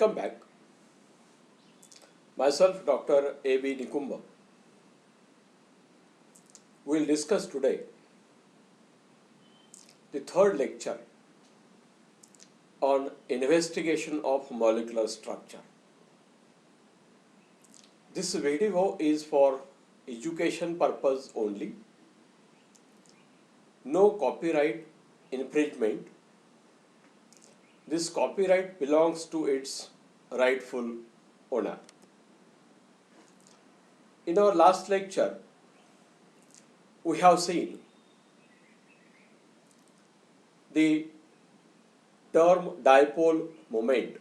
Welcome back. Myself, Dr. A.B. Nikumbh, will discuss today the third lecture on investigation of molecular structure. This video is for education purpose only. No copyright infringement. This copyright belongs to its rightful owner. In our last lecture, we have seen the term dipole moment,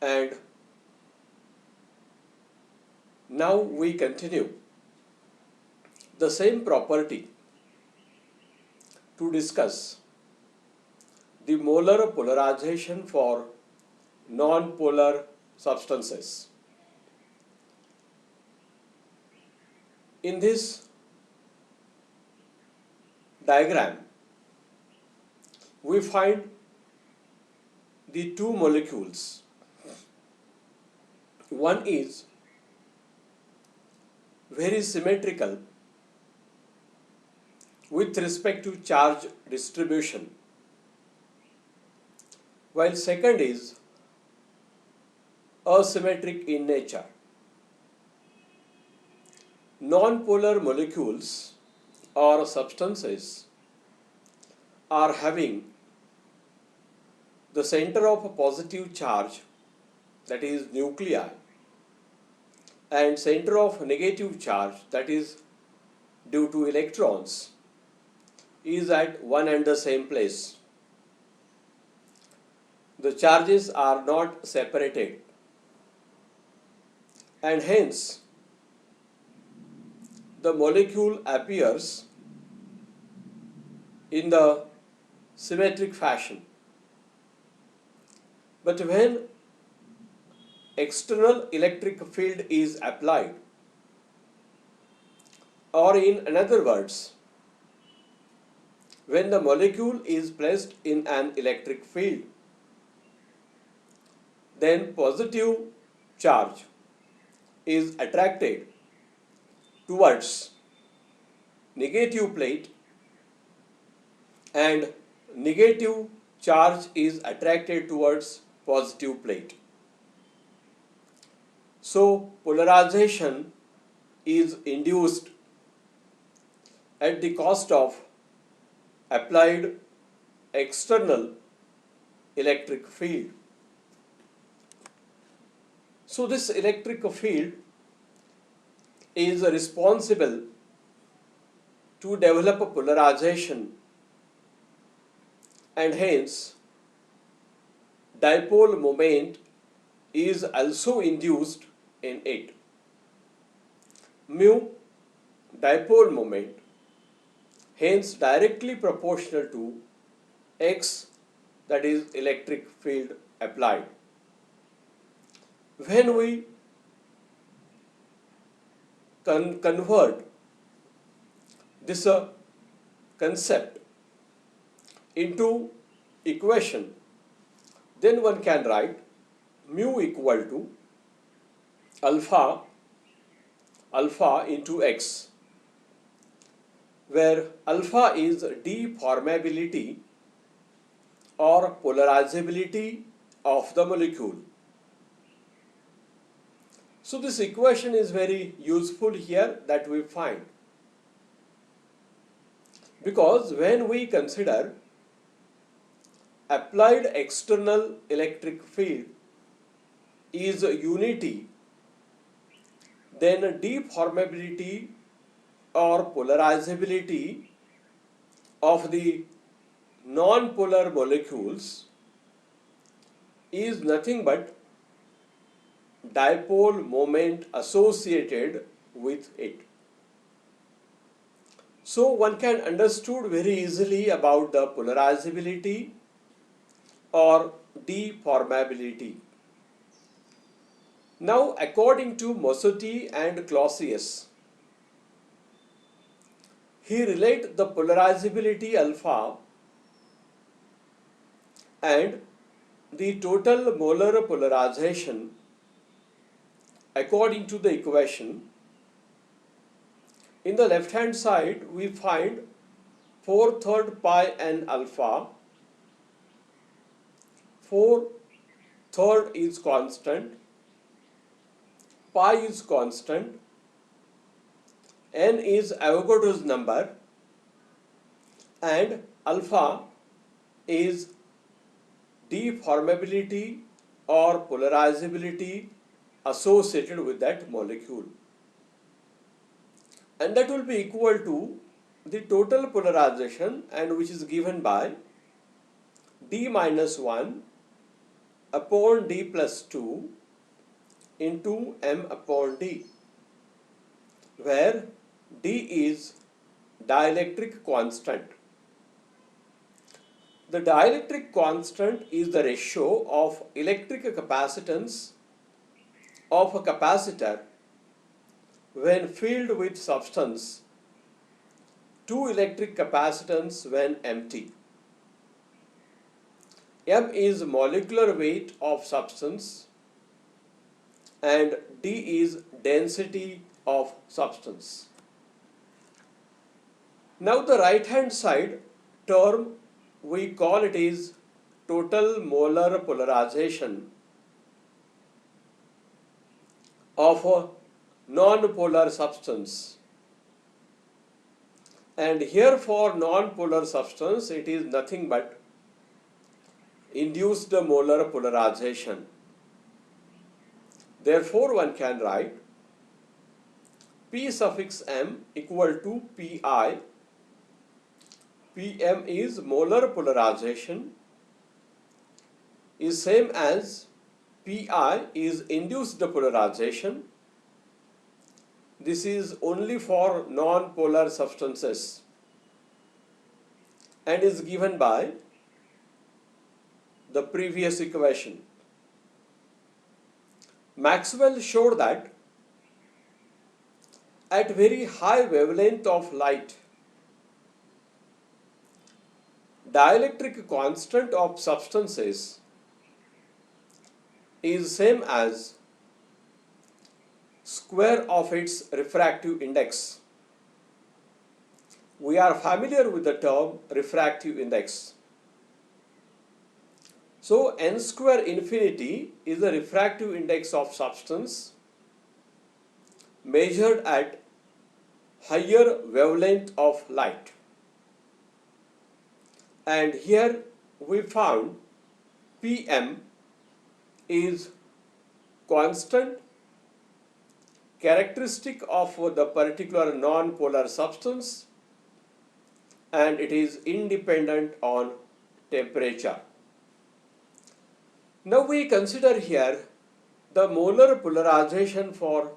and now we continue the same property to discuss the molar polarization for non-polar substances. In this diagram, we find the two molecules. One is very symmetrical with respect to charge distribution, while second is asymmetric in nature. Non-polar molecules or substances are having the center of a positive charge, that is nuclei, and center of negative charge, that is due to electrons, is at one and the same place. The charges are not separated, and hence the molecule appears in the symmetric fashion. But when external electric field is applied, or in other words, when the molecule is placed in an electric field, then positive charge is attracted towards negative plate and negative charge is attracted towards positive plate. So polarization is induced at the cost of applied external electric field. So this electric field is responsible to develop a polarization, and hence dipole moment is also induced in it. Mu dipole moment, hence directly proportional to x, that is electric field applied. When we convert this concept into equation, then one can write mu equal to alpha into x, where alpha is deformability or polarizability of the molecule. So this equation is very useful here that we find, because when we consider applied external electric field is unity, then deformability or polarizability of the non-polar molecules is nothing but dipole moment associated with it. So one can understood very easily about the polarizability or deformability. Now, according to Mossotti and Clausius, he relate the polarizability alpha and the total molar polarization according to the equation. In the left hand side we find 4/3 pi n alpha. 4/3 is constant, pi is constant, n is Avogadro's number, and alpha is deformability or polarizability associated with that molecule, and that will be equal to the total polarization, and which is given by d minus 1 upon d plus 2 into m upon d, where d is dielectric constant. The dielectric constant is the ratio of electric capacitance of a capacitor when filled with substance to electric capacitance when empty. M is molecular weight of substance and D is density of substance. Now the right hand side term, we call it is total molar polarization of a non-polar substance, and here for non-polar substance it is nothing but induced molar polarization. Therefore one can write P suffix m equal to Pi. Pm is molar polarization, is same as Pi is induced polarization. This is only for non-polar substances and is given by the previous equation. Maxwell showed that at very high wavelength of light, dielectric constant of substances is same as square of its refractive index. We are familiar with the term refractive index. So n square infinity is the refractive index of substance measured at higher wavelength of light. And here we found Pm is constant, characteristic of the particular non-polar substance, and it is independent on temperature. Now we consider here the molar polarization for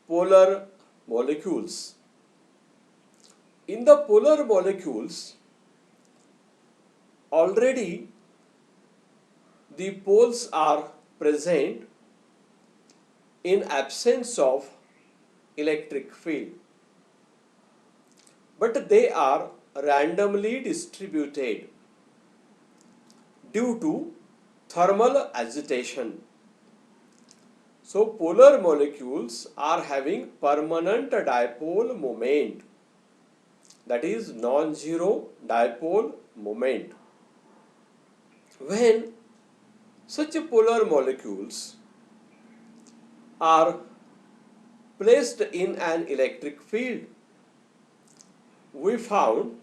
polar molecules. In the polar molecules, already the poles are present in absence of electric field, but they are randomly distributed due to thermal agitation. So polar molecules are having permanent dipole moment, that is non-zero dipole moment. When such polar molecules are placed in an electric field, we found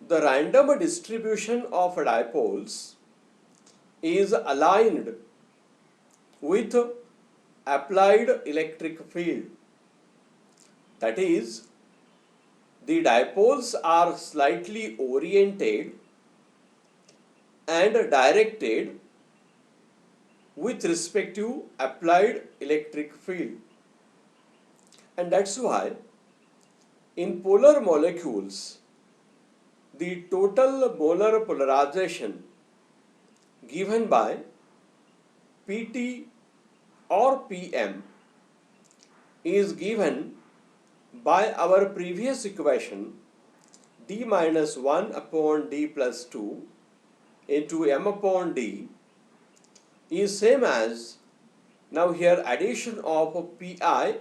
the random distribution of dipoles is aligned with applied electric field. That is, the dipoles are slightly oriented and directed with respect to applied electric field. And that's why in polar molecules, the total molar polarization given by Pt or Pm is given by our previous equation d minus 1 upon d plus 2 into m upon d is same as, now here addition of Pi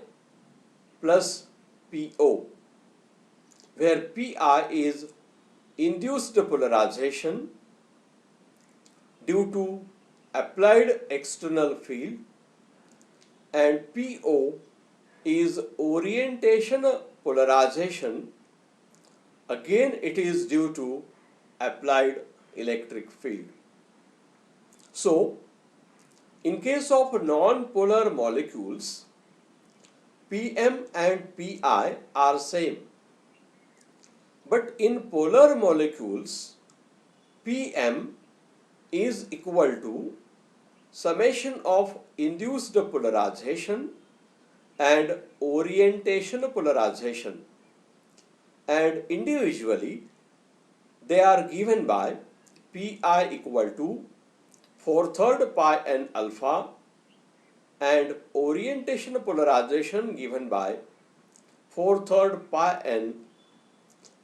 plus Po, where Pi is induced polarization due to applied external field and Po is orientation polarization, again it is due to applied electric field. So, in case of non-polar molecules, Pm and Pi are same. But in polar molecules, Pm is equal to summation of induced polarization and orientation polarization, and individually they are given by Pi equal to 4/3 pi n alpha and orientation polarization given by 4/3 pi n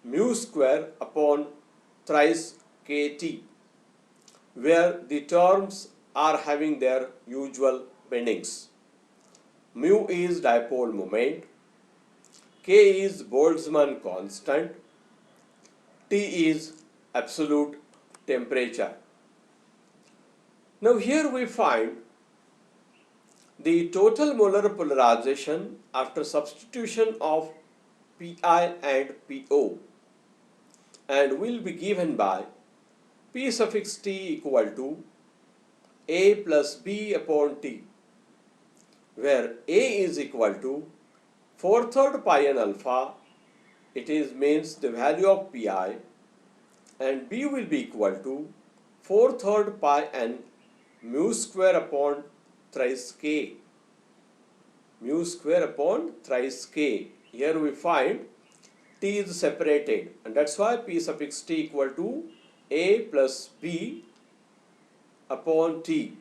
mu square upon thrice kt, where the terms are having their usual bendings. Mu is dipole moment, K is Boltzmann constant, T is absolute temperature. Now here we find the total molar polarization after substitution of Pi and Po, and will be given by P suffix T equal to A plus B upon T, where A is equal to 4/3 pi n alpha, it is means the value of Pi, and B will be equal to 4/3 pi n mu square upon thrice k, mu square upon thrice k. Here we find T is separated, and that's why P suffix T equal to A plus B upon T.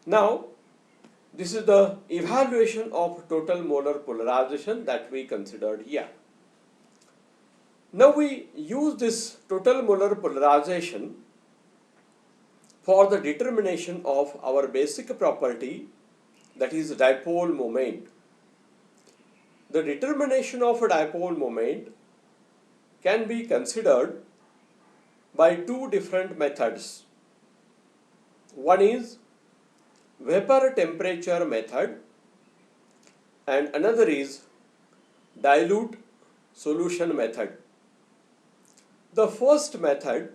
Now, this is the evaluation of total molar polarization that we considered here. Now we use this total molar polarization for the determination of our basic property, that is dipole moment. The determination of a dipole moment can be considered by two different methods. One is vapor temperature method and another is dilute solution method. The first method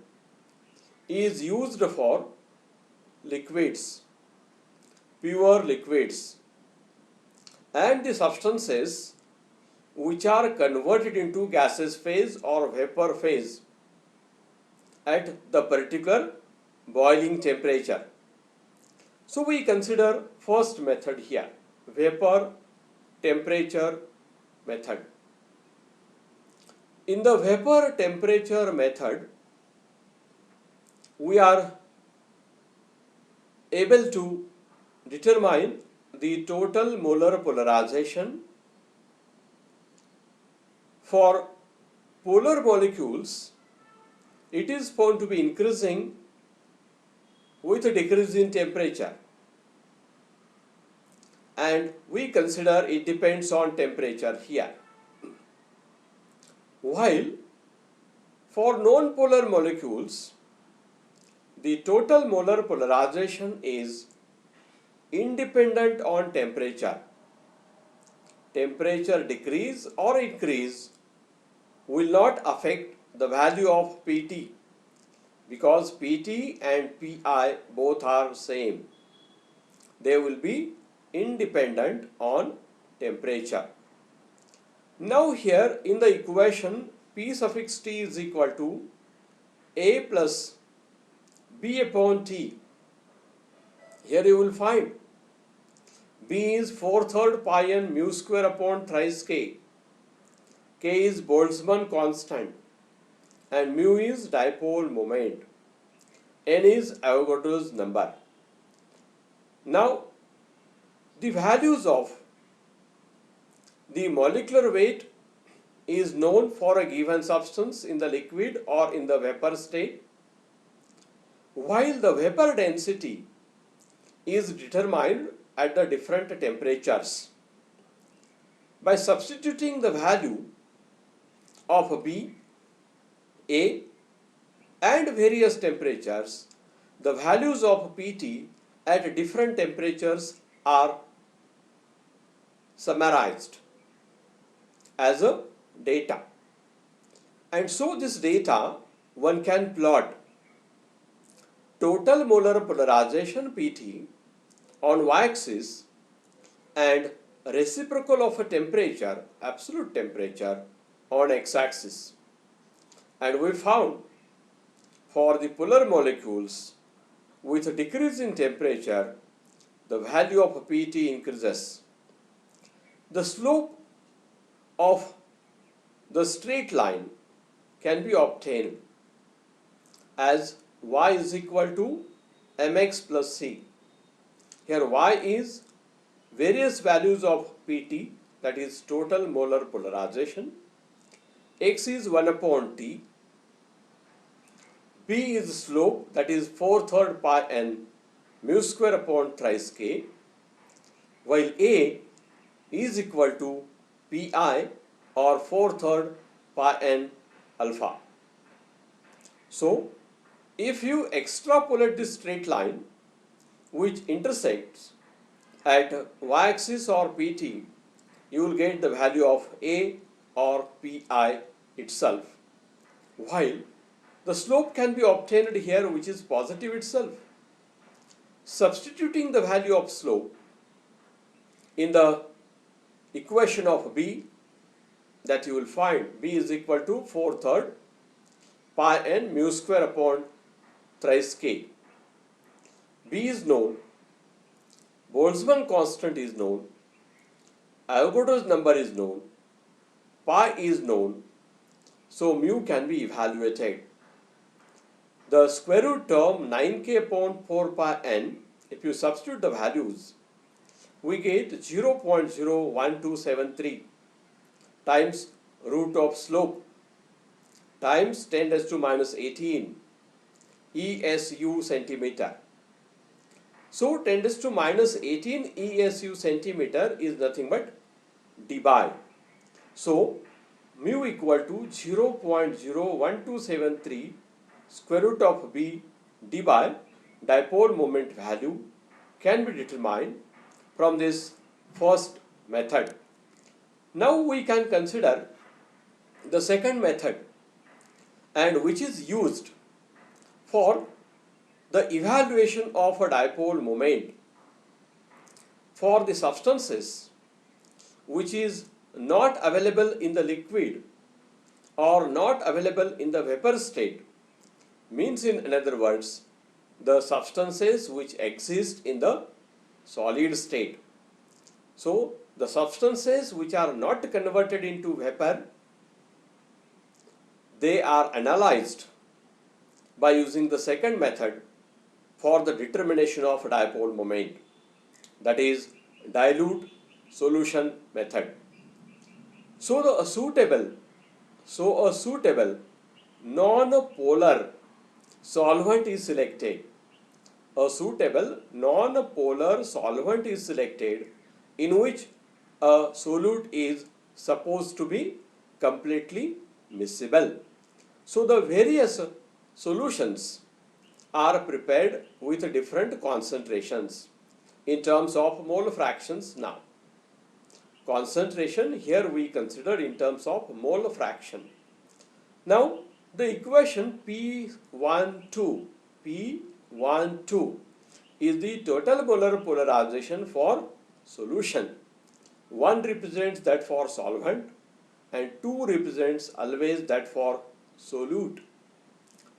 is used for liquids, pure liquids, and the substances which are converted into gaseous phase or vapor phase at the particular boiling temperature. So we consider first method here, vapor temperature method. In the vapor temperature method, we are able to determine the total molar polarization for polar molecules. It is found to be increasing with a decrease in temperature, and we consider it depends on temperature here. While for non-polar molecules, the total molar polarization is independent on temperature. Temperature decrease or increase will not affect the value of Pt, because Pt and Pi both are same. They will be independent on temperature. Now here in the equation, P suffix T is equal to A plus B upon T. Here you will find B is 4/3 pi n mu square upon thrice k. K is Boltzmann constant and mu is dipole moment. N is Avogadro's number. Now, the values of the molecular weight is known for a given substance in the liquid or in the vapor state, while the vapor density is determined at the different temperatures. By substituting the value of B, A and various temperatures, the values of Pt at different temperatures are summarized as a data. And so this data one can plot total molar polarization Pt on y-axis and reciprocal of a temperature, absolute temperature, on x-axis. And we found for the polar molecules with a decrease in temperature, the value of Pt increases. The slope of the straight line can be obtained as y is equal to mx plus c. Here y is various values of Pt, that is total molar polarization. X is 1 upon T. B is slope, that is 4/3 pi n mu square upon thrice k, while A is equal to Pi or 4/3 pi n alpha. So, if you extrapolate this straight line which intersects at y-axis or Pt, you will get the value of A or Pi itself, while the slope can be obtained here which is positive itself. Substituting the value of slope in the equation of B, that you will find B is equal to 4/3 pi n mu square upon thrice k. B is known, Boltzmann constant is known, Avogadro's number is known, pi is known, so mu can be evaluated. The square root term 9k upon 4 pi n, if you substitute the values, we get 0.01273 times root of slope times 10 raised to minus 18 ESU centimeter. So 10 raised to minus 18 ESU centimeter is nothing but d by. So mu equal to 0.01273 square root of B d by dipole moment value can be determined from this first method. Now we can consider the second method, and which is used for the evaluation of a dipole moment for the substances which is not available in the liquid or not available in the vapor state, means in other words the substances which exist in the solid state. So the substances which are not converted into vapor, they are analyzed by using the second method for the determination of dipole moment, that is dilute solution method. So a suitable non-polar solvent is selected. A suitable non-polar solvent is selected in which a solute is supposed to be completely miscible. So the various solutions are prepared with different concentrations in terms of mole fractions now. Concentration here we consider in terms of mole fraction. Now the equation P12 is the total molar polarization for solution. 1 represents that for solvent and 2 represents always that for solute.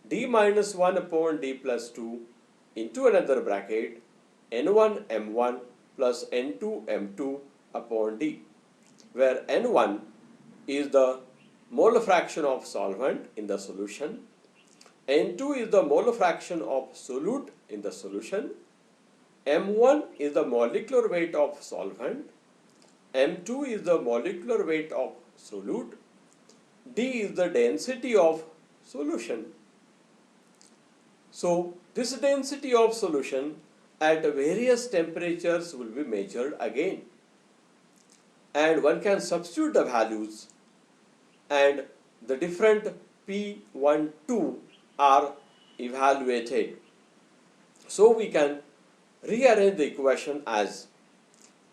D minus 1 upon D plus 2 into another bracket N1 M1 plus N2 M2 upon D, where N1 is the mole fraction of solvent in the solution, N2 is the mole fraction of solute in the solution, M1 is the molecular weight of solvent, M2 is the molecular weight of solute, D is the density of solution. So this density of solution at various temperatures will be measured again, and one can substitute the values and the different P12 are evaluated. So we can rearrange the equation as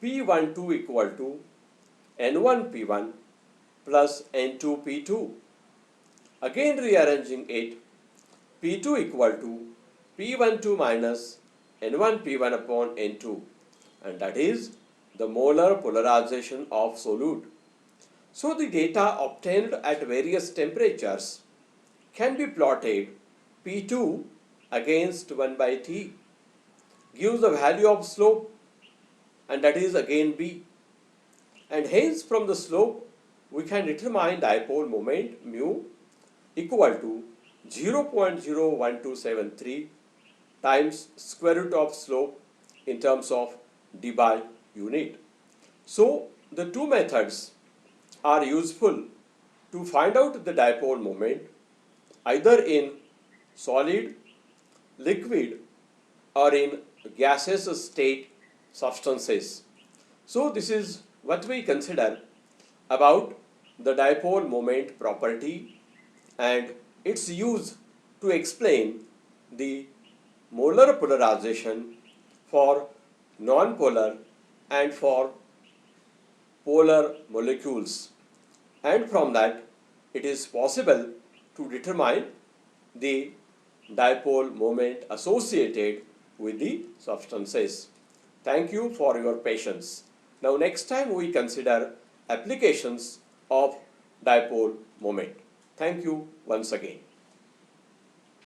P12 equal to N1P1 plus N2P2. Again rearranging it, P2 equal to P12 minus N1P1 upon N2, and that is the molar polarization of solute. So the data obtained at various temperatures can be plotted. P2 against 1 by T gives the value of slope, and that is again B. And hence from the slope we can determine dipole moment mu equal to 0.01273 times square root of slope in terms of d by unit. So the two methods are useful to find out the dipole moment either in solid, liquid or in gaseous state substances. So this is what we consider about the dipole moment property and its use to explain the molar polarization for non-polar and for polar molecules, and from that it is possible to determine the dipole moment associated with the substances. Thank you for your patience. Now next time we consider applications of dipole moment. Thank you once again.